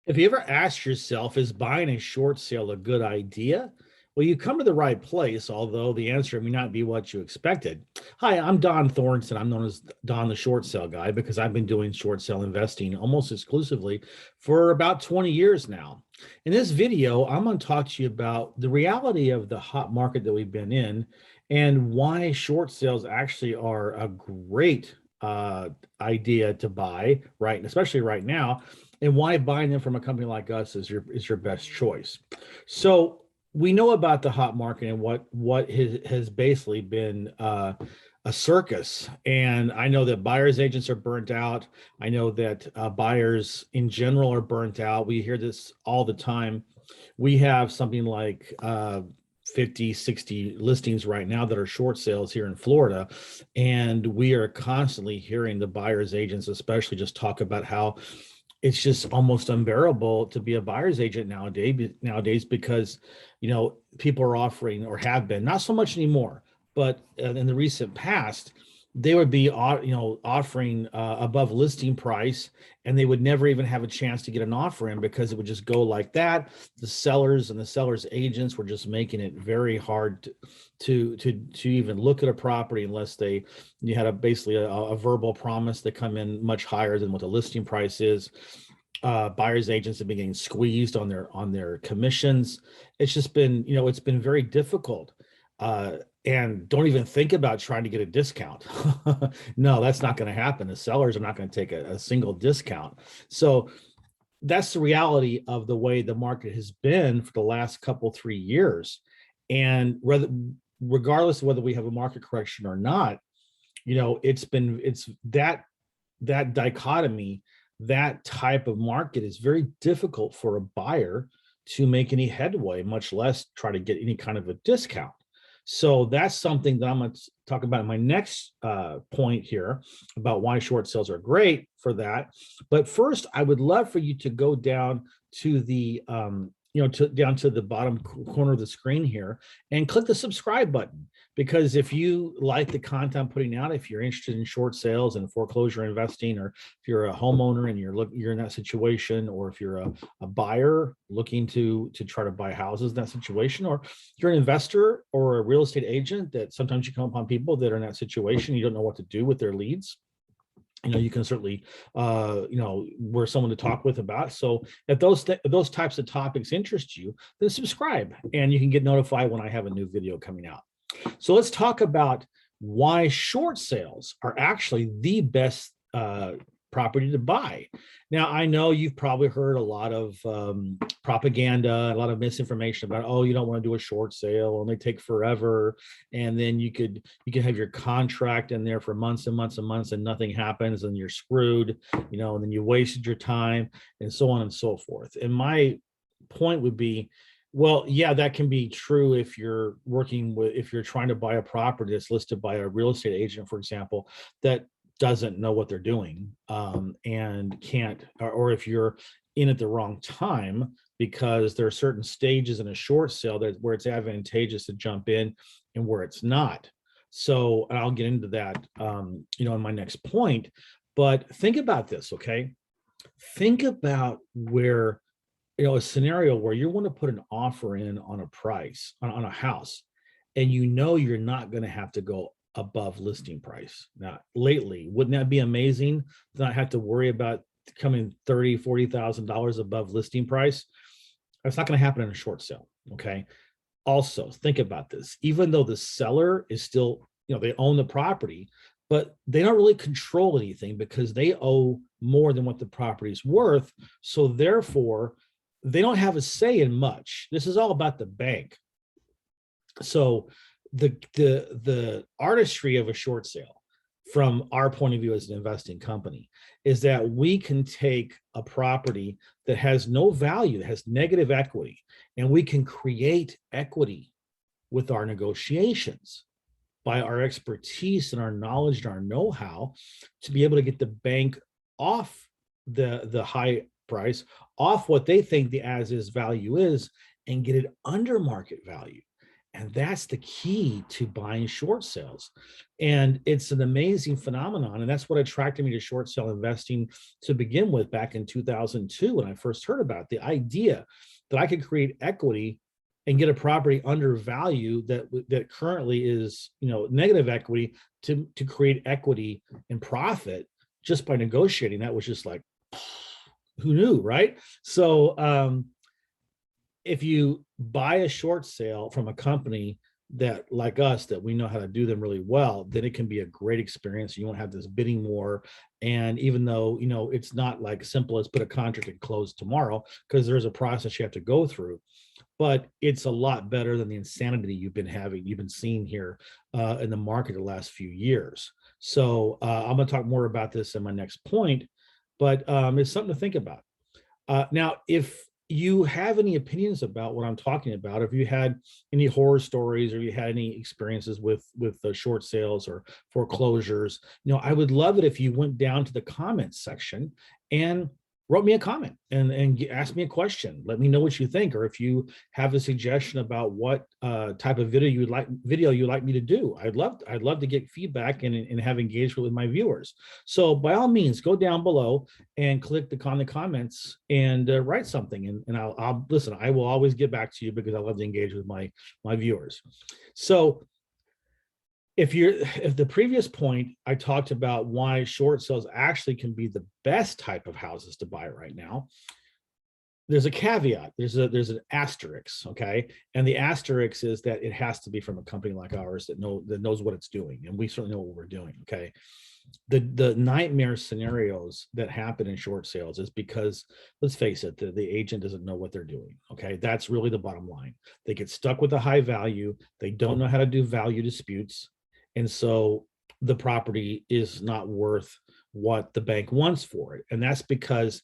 If you ever asked yourself, is buying a short sale a good idea? Well, you come to the right place, although the answer may not be what you expected. Hi, I'm Dohn Thornton. I'm known as Don the Short Sale Guy because I've been doing short sale investing almost exclusively for about 20 years now. In this video, I'm going to talk to you about the reality of the hot market that we've been in and why short sales actually are a great idea to buy, right? And especially right now, and why buying them from a company like us is your best choice. So we know about the hot market and what has basically been a circus. And I know that buyers agents are burnt out. I know that buyers in general are burnt out. We hear this all the time. We have something like 50, 60 listings right now that are short sales here in Florida. And we are constantly hearing the buyers agents, especially, just talk about how it's just almost unbearable to be a buyer's agent nowadays because, people are offering, or have been, not so much anymore, but in the recent past, they would be, offering above listing price, and they would never even have a chance to get an offer in because it would just go like that. The sellers and the sellers agents were just making it very hard to even look at a property unless you had basically a verbal promise to come in much higher than what the listing price is. Buyers agents have been getting squeezed on their commissions. It's just been, it's been very difficult. And don't even think about trying to get a discount. No, that's not going to happen. The sellers are not going to take a single discount. So that's the reality of the way the market has been for the last 3 years. And regardless of whether we have a market correction or not, it's that dichotomy, that type of market is very difficult for a buyer to make any headway, much less try to get any kind of a discount. So that's something that I'm going to talk about in my next point here about why short sales are great for that. But first, I would love for you to go down to the down to the bottom corner of the screen here and click the subscribe button. Because if you like the content I'm putting out, if you're interested in short sales and foreclosure investing, or if you're a homeowner and you're in that situation, or if you're a buyer looking to try to buy houses in that situation, or you're an investor or a real estate agent, that sometimes you come upon people that are in that situation, you don't know what to do with their leads. You can certainly, we're someone to talk with about. So if those types of topics interest you, then subscribe and you can get notified when I have a new video coming out. So let's talk about why short sales are actually the best property to buy. Now, I know you've probably heard a lot of propaganda, a lot of misinformation about, oh, you don't want to do a short sale and they take forever. And then you could have your contract in there for months and months and months and nothing happens and you're screwed, and then you wasted your time and so on and so forth. And my point would be, well, yeah, that can be true if you're trying to buy a property that's listed by a real estate agent, for example, that doesn't know what they're doing and can't, or if you're in at the wrong time, because there are certain stages in a short sale where it's advantageous to jump in and where it's not. So I'll get into that, in my next point. But think about this, okay? Think about where, a scenario where you want to put an offer in on a price on a house, and you're not going to have to go above listing price. Now, lately, wouldn't that be amazing to not have to worry about coming $30,000, $40,000 above listing price? That's not going to happen in a short sale. Okay. Also, think about this. Even though the seller is still, they own the property, but they don't really control anything because they owe more than what the property is worth. So therefore, they don't have a say in much. This is all about the bank. So the artistry of a short sale, from our point of view as an investing company, is that we can take a property that has no value, that has negative equity, and we can create equity with our negotiations by our expertise and our knowledge and our know-how to be able to get the bank off the high price, off what they think the as-is value is, and get it under market value. And that's the key to buying short sales. And it's an amazing phenomenon. And that's what attracted me to short sale investing to begin with back in 2002 when I first heard about it. The idea that I could create equity and get a property under value that currently is, negative equity, to create equity and profit just by negotiating. That was just like, who knew, right? So if you buy a short sale from a company that, like us, that we know how to do them really well, then it can be a great experience. You won't have this bidding war. And even though, it's not like simple as put a contract and close tomorrow, because there's a process you have to go through, but it's a lot better than the insanity you've been seeing here in the market the last few years. So I'm going to talk more about this in my next point, but it's something to think about. Now, if you have any opinions about what I'm talking about, if you had any horror stories, or you had any experiences with short sales or foreclosures, I would love it if you went down to the comments section and wrote me a comment and ask me a question. Let me know what you think, or if you have a suggestion about what type of video you'd like me to do. I'd love to get feedback and have engagement with my viewers. So by all means, go down below and click the comments and write something, and I'll listen. I will always get back to you because I love to engage with my viewers. So if the previous point, I talked about why short sales actually can be the best type of houses to buy right now, there's a caveat. There's an asterisk, okay? And the asterisk is that it has to be from a company like ours that knows what it's doing, and we certainly know what we're doing, okay? The nightmare scenarios that happen in short sales is because, let's face it, the agent doesn't know what they're doing, okay? That's really the bottom line. They get stuck with a high value. They don't know how to do value disputes. And so the property is not worth what the bank wants for it. And that's because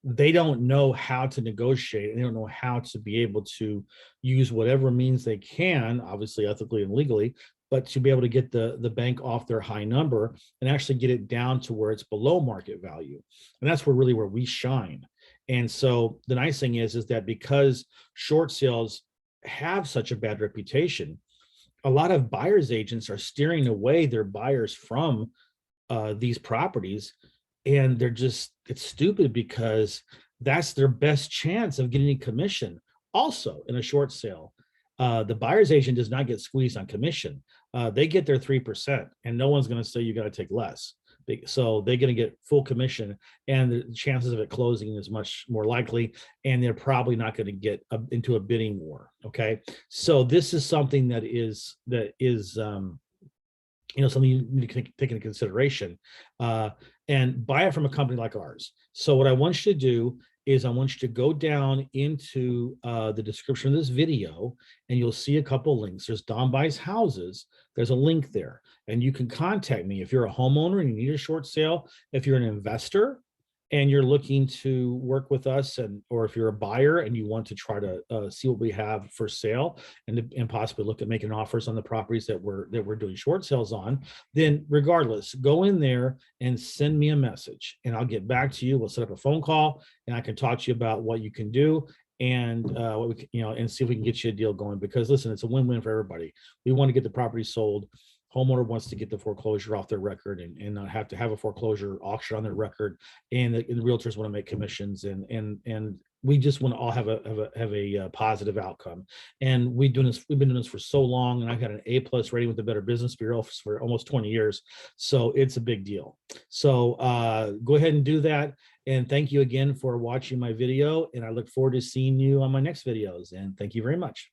they don't know how to negotiate, and they don't know how to be able to use whatever means they can, obviously ethically and legally, but to be able to get the bank off their high number and actually get it down to where it's below market value. And that's where we shine. And so the nice thing is that because short sales have such a bad reputation, a lot of buyers agents are steering away their buyers from these properties. And it's stupid, because that's their best chance of getting a commission. Also, in a short sale, the buyer's agent does not get squeezed on commission. They get their 3%, and no one's going to say you got to take less. So they're going to get full commission, and the chances of it closing is much more likely, and they're probably not going to get into a bidding war. Okay, so this is something that is something you need to take into consideration, and buy it from a company like ours. So what I want you to do is I want you to go down into the description of this video, and you'll see a couple links. There's Dohn Buys Houses. There's a link there, and you can contact me if you're a homeowner and you need a short sale. If you're an investor and you're looking to work with us, or if you're a buyer and you want to try to see what we have for sale, and possibly look at making offers on the properties that we're doing short sales on, then regardless, go in there and send me a message, and I'll get back to you. We'll set up a phone call, and I can talk to you about what you can do, and what we can, and see if we can get you a deal going. Because listen, it's a win-win for everybody. We want to get the property sold. Homeowner wants to get the foreclosure off their record, and not have to have a foreclosure auction on their record, and the realtors want to make commissions, and we just want to all have a positive outcome. And we've been doing this for so long, and I've got an A+ rating with the Better Business Bureau for almost 20 years, so it's a big deal. So go ahead and do that, and thank you again for watching my video, and I look forward to seeing you on my next videos, and thank you very much.